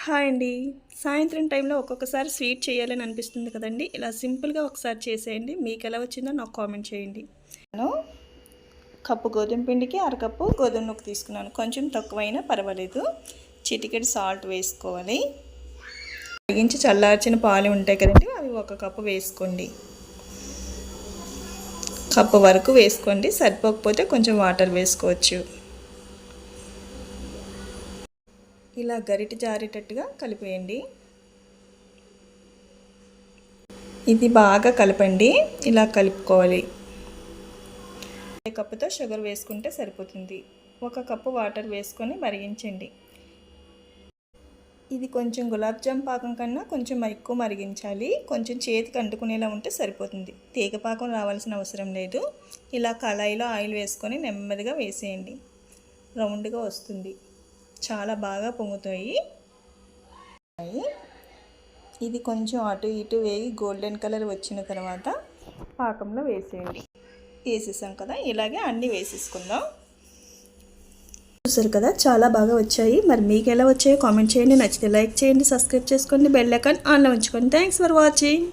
Hi అండి. సాయంత్రం టైంలో ఒక్కొక్కసారి స్వీట్ చేయాలని అనిపిస్తుంది కదండీ! ఇలా సింపుల్‌గా ఒకసారి చేసేయండి. మీకెలా వచ్చిందో నాకు కామెంట్ చేయండి. నేను కప్పు గోధుమ పిండికి అరకప్పు గోధుమ నూక తీసుకున్నాను. కొంచెం తక్కువైనా పర్వాలేదు. చిటికెడు సాల్ట్ వేసుకోవాలి. మరిగించి చల్లార్చిన పాలు ఉంటాయి కదండీ! అవి ఒక కప్పు వేసుకోండి. కప్పు వరకు వేసుకోండి. సరిపోకపోతే కొంచెం వాటర్ వేసుకోవచ్చు. ఇలా గరిటె జారేటట్టుగా కలిపేయండి. ఇది బాగా కలపండి. ఇలా కలుపుకోవాలి. కప్పుతో షుగర్ వేసుకుంటే సరిపోతుంది. ఒక కప్పు వాటర్ వేసుకొని మరిగించండి. ఇది కొంచెం గులాబ్ జామ్ పాకం కన్నా కొంచెం ఎక్కువ మరిగించాలి. కొంచెం చేతికి అంటుకునేలా ఉంటే సరిపోతుంది. తీగ పాకం రావాల్సిన అవసరం లేదు. ఇలా కళాయిలో ఆయిల్ వేసుకొని నెమ్మదిగా వేసేయండి. రౌండ్గా వస్తుంది. చాలా బాగా పొంగుతాయి. ఇది కొంచెం అటు ఇటు వేగి గోల్డెన్ కలర్ వచ్చిన తర్వాత పాకంలో వేసేయండి. వేసేసాం కదా, ఇలాగే అన్నీ వేసేసుకుందాం. చూసారు కదా, చాలా బాగా వచ్చాయి. మరి మీకు ఎలా వచ్చాయో కామెంట్ చేయండి. నచ్చితే లైక్ చేయండి, సబ్స్క్రైబ్ చేసుకోండి, బెల్ ఐకాన్ ఆన్లో ఉంచుకోండి. Thanks for watching.